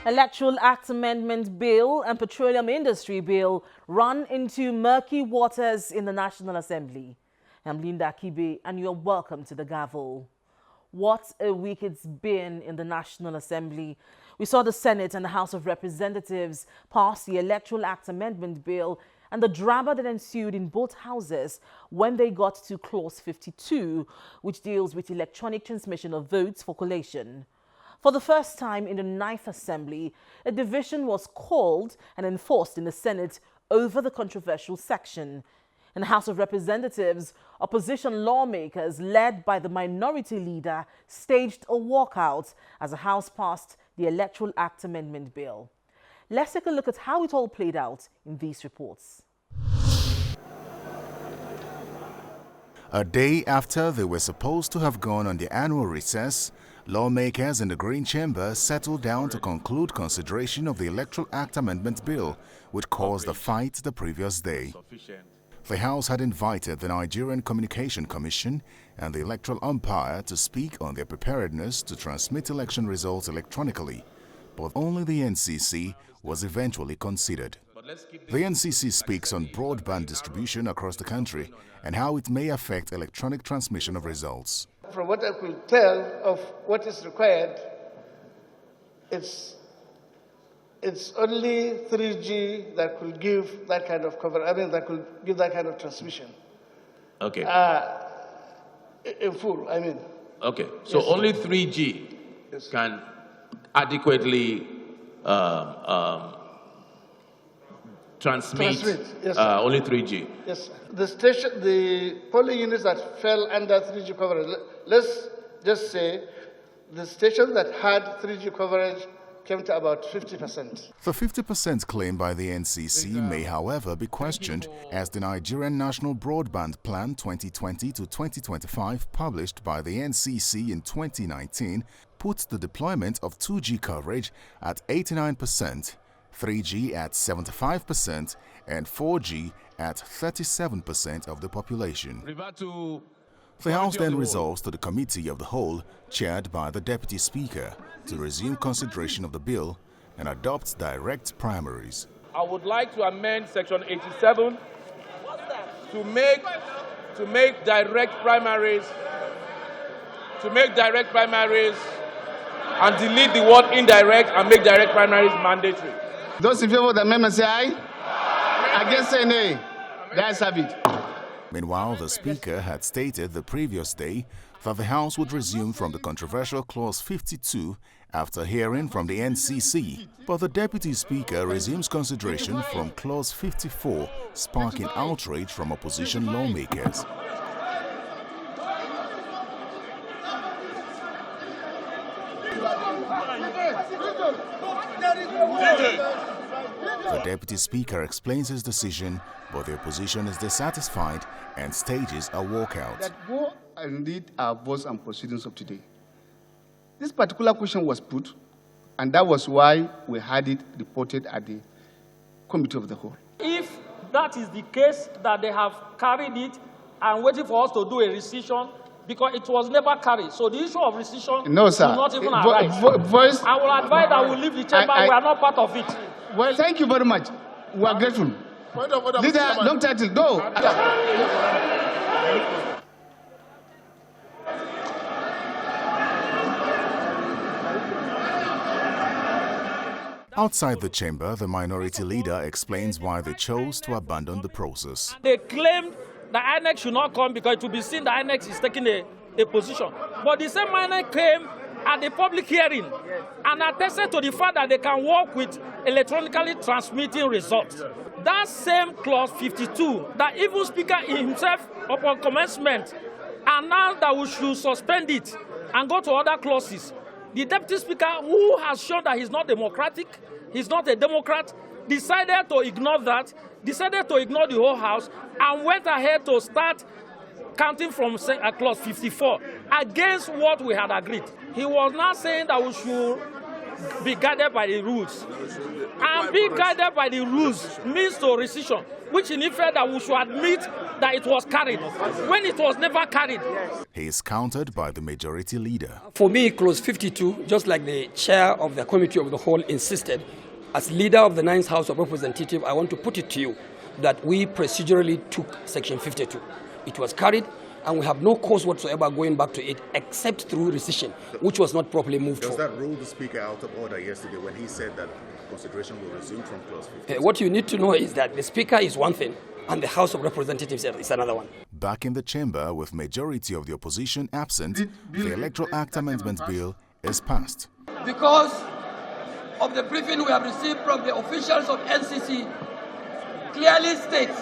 Electoral Act Amendment Bill and Petroleum Industry Bill run into murky waters in the National Assembly. I'm Linda Kibe and you're welcome to the Gavel. What a week it's been in the National Assembly. We saw the Senate and the House of Representatives pass the Electoral Act Amendment Bill and the drama that ensued in both houses when they got to Clause 52, which deals with electronic transmission of votes for collation. For the first time in the 9th Assembly, a division was called and enforced in the Senate over the controversial section. In the House of Representatives, opposition lawmakers led by the minority leader staged a walkout as the House passed the Electoral Act Amendment Bill. Let's take a look at how it all played out in these reports. A day after they were supposed to have gone on their annual recess, lawmakers in the Green Chamber settled down to conclude consideration of the Electoral Act Amendment Bill, which caused a fight the previous day. The House had invited the Nigerian Communication Commission and the electoral umpire to speak on their preparedness to transmit election results electronically, but only the NCC was eventually considered. The NCC speaks on broadband distribution across the country and how it may affect electronic transmission of results. From what I could tell of what is required, it's only 3G that could give that kind of cover. I mean, that could give that kind of transmission. Okay. In full, I mean. Okay. So yes, only 3G can adequately transmit. Yes, only 3G. Yes. The polling units that fell under 3G coverage. Let's just say the stations that had 3G coverage came to about 50%. The 50% claim by the NCC may, however, be questioned as the Nigerian National Broadband Plan 2020 to 2025, published by the NCC in 2019, puts the deployment of 2G coverage at 89%, 3G at 75%, and 4G at 37% of the population. The House then resolves to the Committee of the Whole, chaired by the Deputy Speaker, to resume consideration of the bill and adopt direct primaries. I would like to amend Section 87 to make direct primaries, and delete the word indirect and make direct primaries mandatory. Those in favor of the amendment say aye. Against say nay. Guys have it. Meanwhile, the Speaker had stated the previous day that the House would resume from the controversial Clause 52 after hearing from the NCC. But the Deputy Speaker resumes consideration from Clause 54, sparking outrage from opposition lawmakers. The Deputy Speaker explains his decision, but the opposition is dissatisfied and stages a walkout. That go and read our votes and proceedings of today. This particular question was put, and that was why we had it reported at the Committee of the Whole. If that is the case, that they have carried it and waiting for us to do a rescission, because it was never carried. So the issue of rescission no, sir. will not even arise. I will advise that we leave the chamber. We are not part of it. Well, thank you very much. We are grateful. Leader, long title, go. Outside the chamber, the minority leader explains why they chose to abandon the process. They claimed the INEC should not come because it will be seen the INEC is taking a position. But the same INEC came at the public hearing and attested to the fact that they can work with electronically transmitting results. That same Clause 52, that even Speaker himself, upon commencement, announced that we should suspend it and go to other clauses. The Deputy Speaker, who has shown that he's not democratic, he's not a Democrat, decided to ignore that, decided to ignore the whole House, and went ahead to start counting from Clause 54 against what we had agreed. He was now saying that we should be guided by the rules. And being guided by the rules means to rescission, which in effect that we should admit that it was carried, when it was never carried. He is countered by the majority leader. For me, clause 52, just like the chair of the committee of the whole insisted, as leader of the 9th House of Representatives, I want to put it to you that we procedurally took section 52. It was carried, and we have no cause whatsoever going back to it except through rescission, which was not properly moved for. Does that rule the Speaker out of order yesterday when he said that consideration will resume from clause 52? What you need to know is that the Speaker is one thing, and the House of Representatives is another one. Back in the chamber, with majority of the opposition absent, the Electoral Act Amendment Bill is passed. Because of the briefing we have received from the officials of NCC, clearly states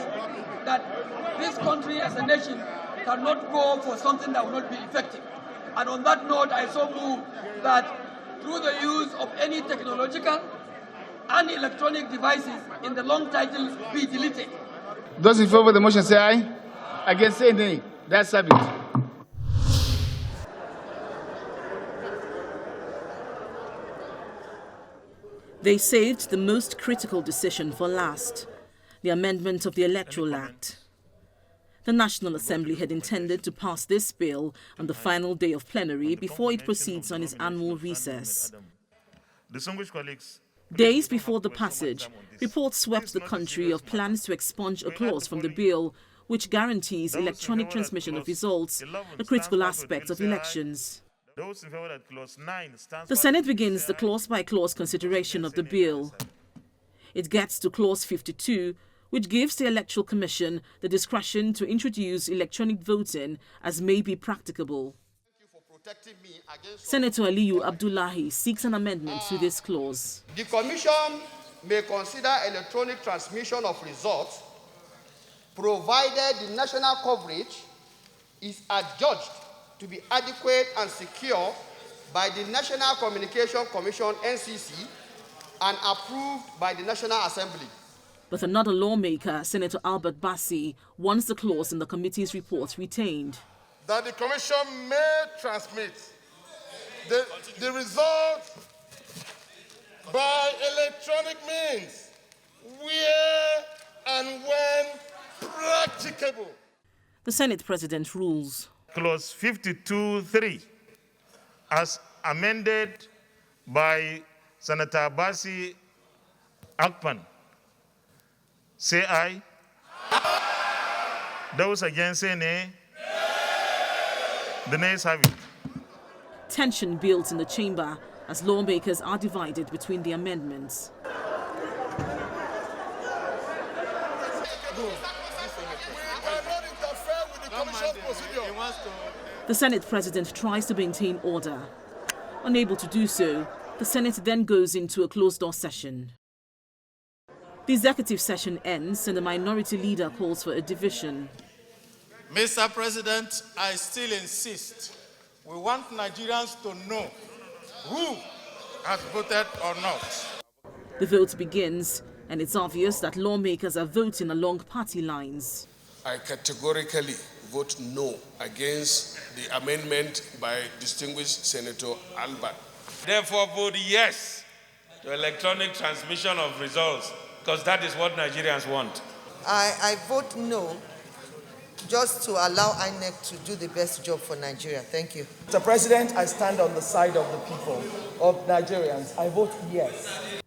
that this country as a nation cannot go for something that will not be effective. And on that note, I so move that through the use of any technological and electronic devices in the long title be deleted. Those in favor of the motion say aye. Against say nay. That's it. They saved the most critical decision for last, the amendment of the Electoral Act. The National Assembly had intended to pass this bill on the final day of plenary before it proceeds on its annual recess. Distinguished colleagues, days before the passage, reports swept the country of plans to expunge a clause from the bill which guarantees electronic transmission of results, a critical aspect of elections. The Senate begins the clause-by-clause consideration of the bill. It gets to clause 52, which gives the Electoral Commission the discretion to introduce electronic voting as may be practicable. Senator Aliyu Abdullahi seeks an amendment to this clause. The Commission may consider electronic transmission of results provided the national coverage is adjudged to be adequate and secure by the National Communication Commission (NCC) and approved by the National Assembly. But another lawmaker, Senator Albert Bassi, wants the clause in the committee's report retained. That the Commission may transmit the result by electronic means, where and when practicable. The Senate President rules. Clause 52(3), as amended by Senator Bassi Akpan. Say aye. Those against say nay. The nays have it. Tension builds in the chamber as lawmakers are divided between the amendments. The Senate President tries to maintain order. Unable to do so, the Senate then goes into a closed-door session. The executive session ends and the minority leader calls for a division. Mr. President, I still insist. We want Nigerians to know who has voted or not. The vote begins, and it's obvious that lawmakers are voting along party lines. I categorically vote no against the amendment by distinguished Senator Albert. Therefore, vote yes to electronic transmission of results, because that is what Nigerians want. I vote no, just to allow INEC to do the best job for Nigeria. Thank you. Mr. President, I stand on the side of the people, of Nigerians. I vote yes.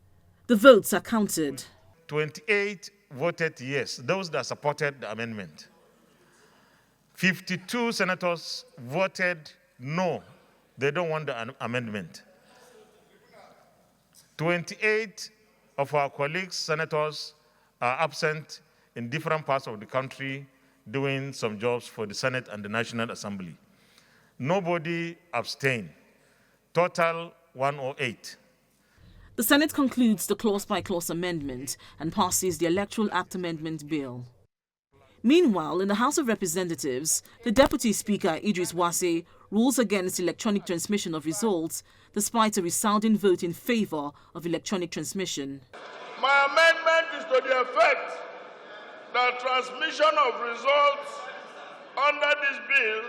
The votes are counted. 28 voted yes, those that supported the amendment. 52 senators voted no, they don't want the amendment. 28 of our colleagues, senators, are absent in different parts of the country doing some jobs for the Senate and the National Assembly. Nobody abstained. Total 108. The Senate concludes the clause-by-clause amendment and passes the Electoral Act Amendment Bill. Meanwhile, in the House of Representatives, the Deputy Speaker, Idris Wase, rules against electronic transmission of results despite a resounding vote in favor of electronic transmission. My amendment is to the effect that transmission of results under this bill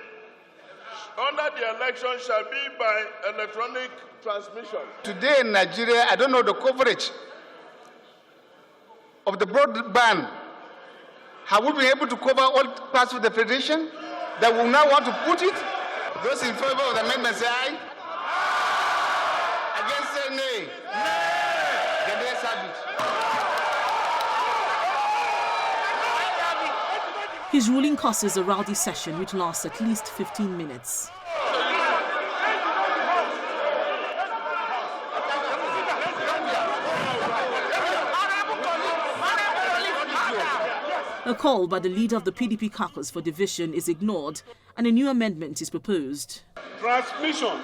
under the election shall be by electronic transmission. Today in Nigeria, I don't know the coverage of the broadband. Have we been able to cover all parts of the federation that we now want to put it? Those in favor of the amendment say aye. Against say nay. The ayes have it. His ruling causes a rowdy session which lasts at least 15 minutes. A call by the leader of the PDP caucus for division is ignored and a new amendment is proposed. Transmission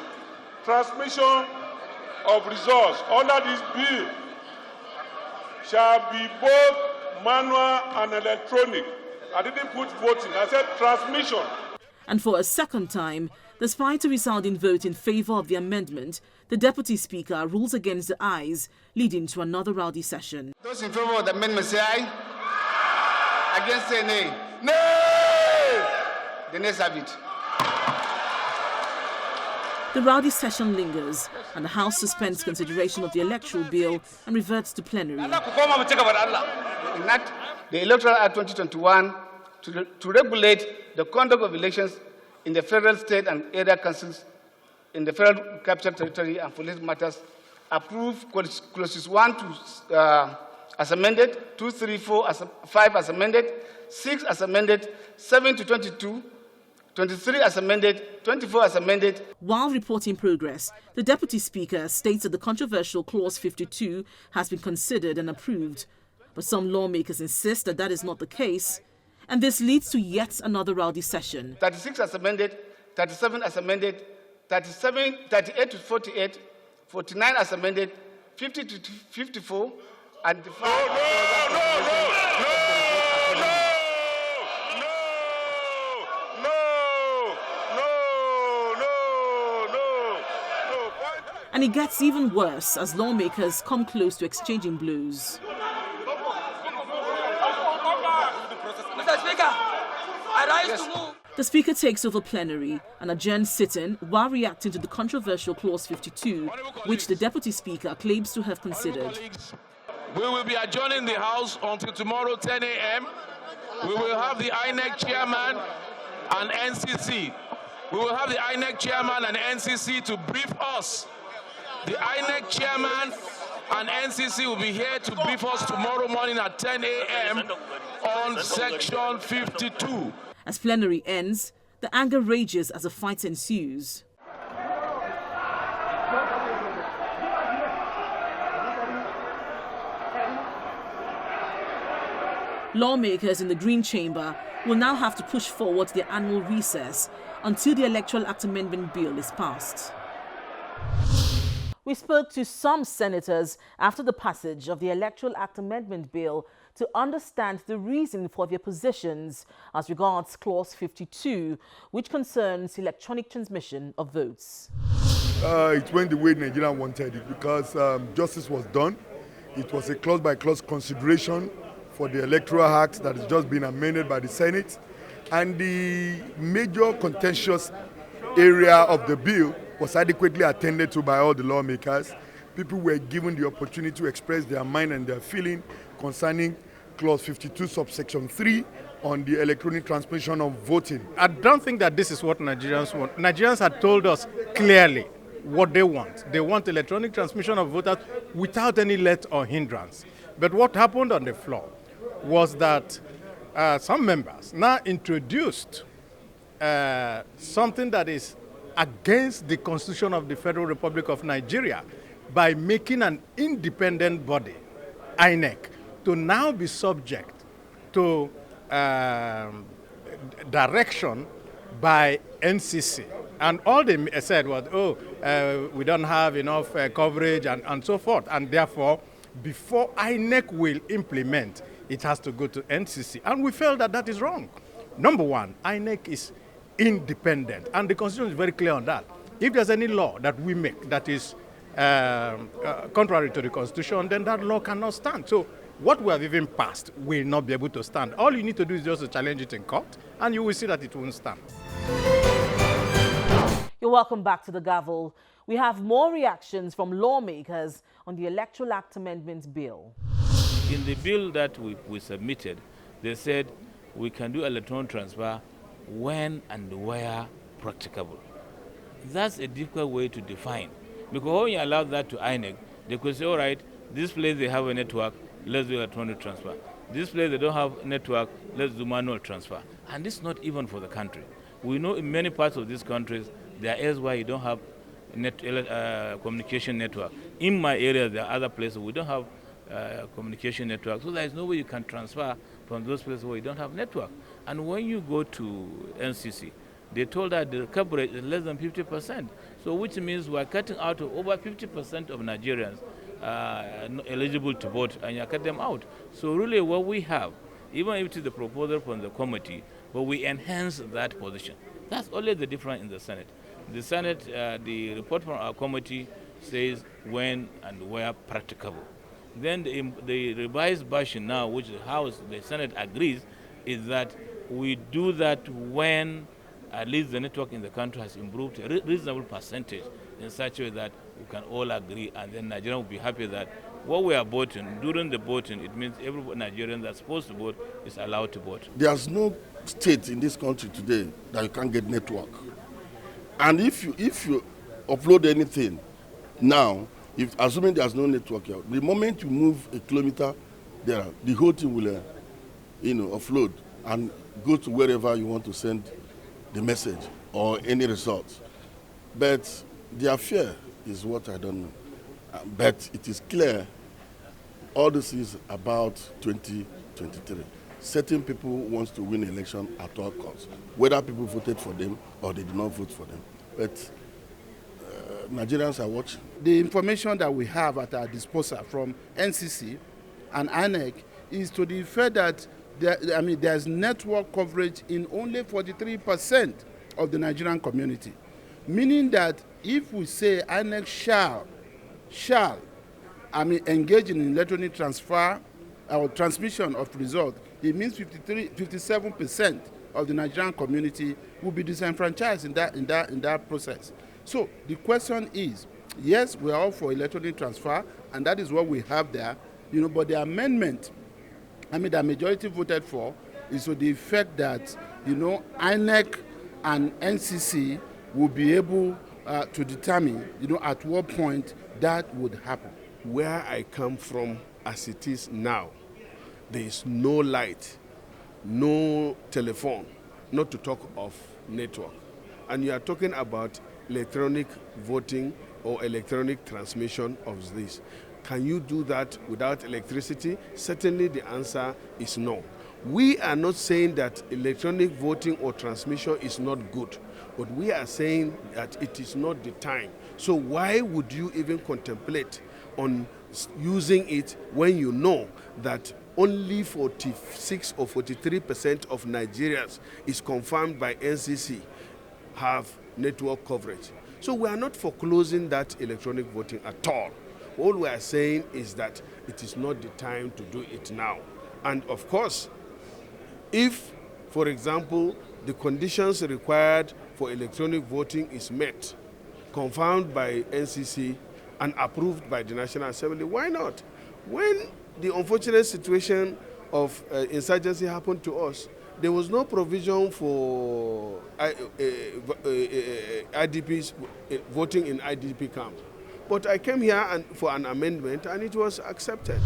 of resource under this bill shall be both manual and electronic. I didn't put voting, I said transmission. And for a second time, despite a resounding vote in favor of the amendment, the Deputy Speaker rules against the ayes, leading to another rowdy session. Those in favor of the amendment say aye. Against say nay. Nay! The ayes have it. The rowdy session lingers and the House suspends consideration of the electoral bill and reverts to plenary. Enact the Electoral Act 2021 to regulate the conduct of elections in the federal, state, and area councils in the Federal Capital Territory and for related matters. Approve clauses 1 to as amended, 2, 3, 4, 5 as amended, 6 as amended, 7 to 22, 23 as amended, 24 as amended. While reporting progress, the Deputy Speaker states that the controversial Clause 52 has been considered and approved. But some lawmakers insist that that is not the case, and this leads to yet another rowdy session. 36 as amended, 37 as amended, 38 to 48, 49 as amended, 50 to 54, and the And it gets even worse as lawmakers come close to exchanging blows. Mr. Speaker, I rise to move. The Speaker takes over plenary and adjourns sitting while reacting to the controversial Clause 52, which the Deputy Speaker claims to have considered. We will be adjourning the House until tomorrow 10 a.m. We will have the INEC chairman and NCC. We will have the INEC chairman and NCC to brief us. The INEC chairman and NCC will be here to brief us tomorrow morning at 10 a.m. on Section 52. As plenary ends, the anger rages as a fight ensues. Lawmakers in the Green Chamber will now have to push forward their annual recess until the Electoral Act Amendment Bill is passed. We spoke to some senators after the passage of the Electoral Act Amendment Bill to understand the reason for their positions as regards Clause 52, which concerns electronic transmission of votes. It went the way Nigeria wanted it because justice was done. It was a clause-by-clause consideration for the Electoral Act that has just been amended by the Senate. And the major contentious area of the bill was adequately attended to by all the lawmakers. People were given the opportunity to express their mind and their feeling concerning Clause 52, subsection 3 on the electronic transmission of voting. I don't think that this is what Nigerians want. Nigerians had told us clearly what they want. They want electronic transmission of voters without any let or hindrance. But what happened on the floor was that some members now introduced something that is against the Constitution of the Federal Republic of Nigeria by making an independent body, INEC, to now be subject to direction by NCC. And all they said was, we don't have enough coverage and so forth. And therefore, before INEC will implement, it has to go to NCC. And we felt that that is wrong. Number one, INEC is independent. And the Constitution is very clear on that. If there's any law that we make that is contrary to the Constitution, then that law cannot stand. So what we have even passed will not be able to stand. All you need to do is just to challenge it in court, and you will see that it won't stand. You're welcome back to the Gavel. We have more reactions from lawmakers on the Electoral Act Amendment Bill. In the bill that we submitted, they said we can do electronic transfer when and where practicable. That's a difficult way to define, because when you allow that to INEC, they could say, all right, this place they have a network, let's do electronic transfer. This place they don't have a network, let's do manual transfer. And this is not even for the country. We know in many parts of these countries, there are areas where you don't have communication network. In my area, there are other places we don't have communication network, so there is no way you can transfer from those places where you don't have network. And when you go to NCC, they told that the coverage is less than 50%, so which means we're cutting out over 50% of Nigerians eligible to vote, and you cut them out. So really what we have, even if it is the proposal from the committee, but we enhance that position. That's only the difference in the Senate. The Senate, the report from our committee says when and where practicable. Then the revised version now, which the House, the Senate agrees, is that we do that when at least the network in the country has improved a reasonable percentage in such a way that we can all agree, and then Nigeria will be happy that what we are voting, during the voting, it means every Nigerian that's supposed to vote is allowed to vote. There's no state in this country today that you can't get network. And if you upload anything now, assuming there's no network here, the moment you move a kilometer there, the whole thing will offload and go to wherever you want to send the message or any results. But their fear is what I don't know. But it is clear all this is about 2023. Certain people want to win election at all costs, whether people voted for them or they did not vote for them. But Nigerians are watching. The information that we have at our disposal from NCC and INEC is to the effect that there's network coverage in only 43% of the Nigerian community, meaning that if we say INEC shall engage in electronic transfer or transmission of results, it means 57% of the Nigerian community will be disenfranchised in that process. So the question is, yes, we are all for electronic transfer, and that is what we have there, but the amendment, the majority voted for, is to the effect that, INEC and NCC will be able to determine, at what point that would happen. Where I come from, as it is now, there is no light, no telephone, not to talk of network. And you are talking about electronic voting or electronic transmission of this. Can you do that without electricity? Certainly the answer is no. We are not saying that electronic voting or transmission is not good, but we are saying that it is not the time. So why would you even contemplate on using it when you know that only 46 or 43% of Nigerians is confirmed by NCC have network coverage? So we are not foreclosing that electronic voting at all. All we are saying is that it is not the time to do it now. And of course, if, for example, the conditions required for electronic voting is met, confirmed by NCC and approved by the National Assembly, why not? When the unfortunate situation of insurgency happened to us, there was no provision for IDPs voting in IDP camps. But I came here for an amendment, and it was accepted.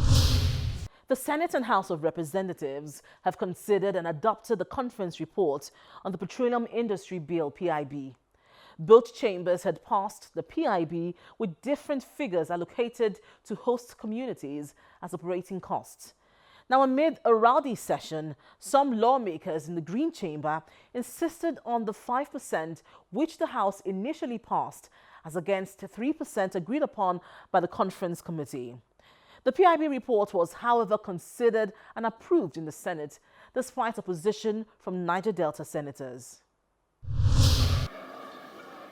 The Senate and House of Representatives have considered and adopted the conference report on the Petroleum Industry Bill, PIB. Both chambers had passed the PIB with different figures allocated to host communities as operating costs. Now, amid a rowdy session, some lawmakers in the Green Chamber insisted on the 5% which the House initially passed as against 3% agreed upon by the conference committee. The PIB report was, however, considered and approved in the Senate, despite opposition from Niger Delta senators.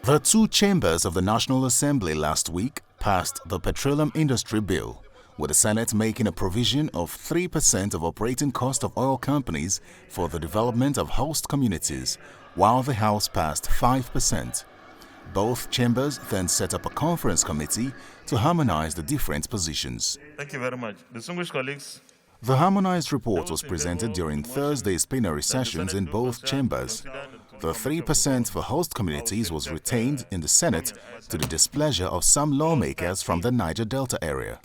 The two chambers of the National Assembly last week passed the Petroleum Industry Bill, with the Senate making a provision of 3% of operating cost of oil companies for the development of host communities, while the House passed 5%. Both chambers then set up a conference committee to harmonize the different positions. Thank you very much. Distinguished colleagues, The harmonized report was presented during Thursday's plenary sessions in both chambers. The 3% for host communities was retained in the Senate to the displeasure of some lawmakers from the Niger Delta area.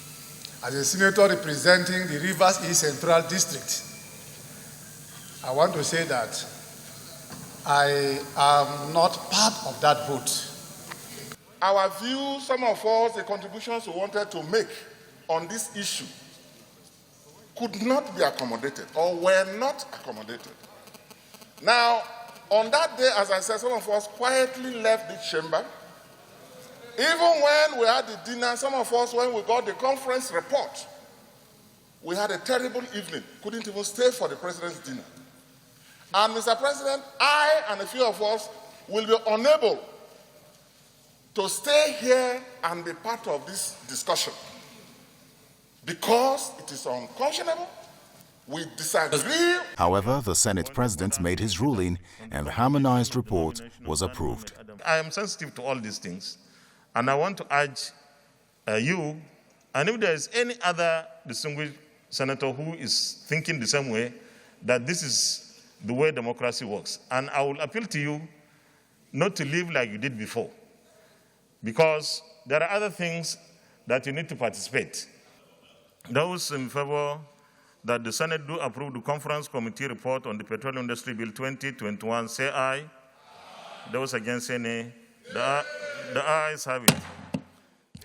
As a senator representing the Rivers East Central District, I want to say that I am not part of that vote. Our view, some of us, the contributions we wanted to make on this issue could not be accommodated or were not accommodated. Now, on that day, as I said, some of us quietly left the chamber. Even when we had the dinner, some of us, when we got the conference report, we had a terrible evening, couldn't even stay for the president's dinner. And Mr. President, I and a few of us will be unable to stay here and be part of this discussion because it is unconscionable. We disagree. However, the Senate President made his ruling and the harmonized report was approved. I am sensitive to all these things, and I want to urge you, and if there is any other distinguished senator who is thinking the same way, that this is the way democracy works. And I will appeal to you not to live like you did before, because there are other things that you need to participate. Those in favor that the Senate do approve the conference committee report on the Petroleum Industry Bill 2021, say aye. Those against, say nay. The ayes have it.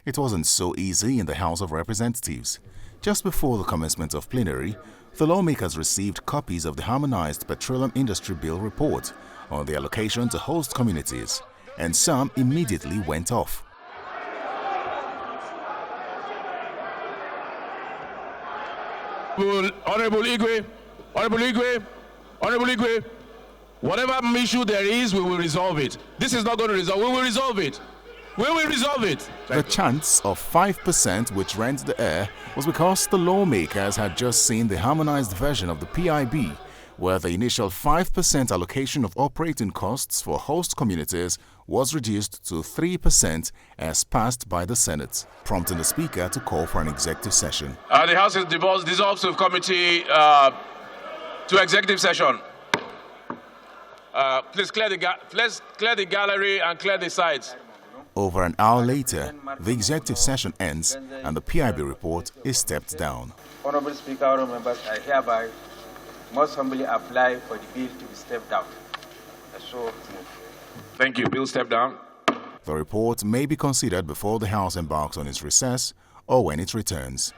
It wasn't so easy in the House of Representatives. Just before the commencement of plenary, the lawmakers received copies of the harmonized Petroleum Industry Bill report on the allocation to host communities, and some immediately went off. Honorable Igwe, whatever issue there is, we will resolve it. This is not going to resolve. We will resolve it. We will resolve it. The chance of 5% which rent the air was because the lawmakers had just seen the harmonized version of the PIB, where the initial 5% allocation of operating costs for host communities was reduced to 3% as passed by the Senate, prompting the Speaker to call for an executive session. The House is dissolved to committee to executive session. Please clear the gallery and clear the sides. Over an hour later, the executive session ends and the PIB report is stepped down. Honorable Speaker, honorable members, I hereby most humbly apply for the bill to be stepped down. So move. Thank you. Bill, step down. The report may be considered before the House embarks on its recess or when it returns.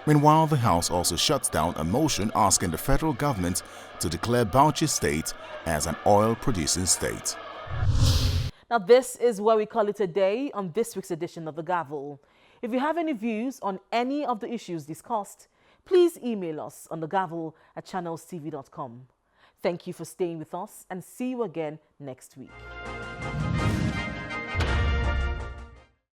Meanwhile, the House also shuts down a motion asking the federal government to declare Bauchi State as an oil-producing state. Now, this is where we call it a day on this week's edition of The Gavel. If you have any views on any of the issues discussed, please email us on thegavel@channelstv.com. Thank you for staying with us and see you again next week.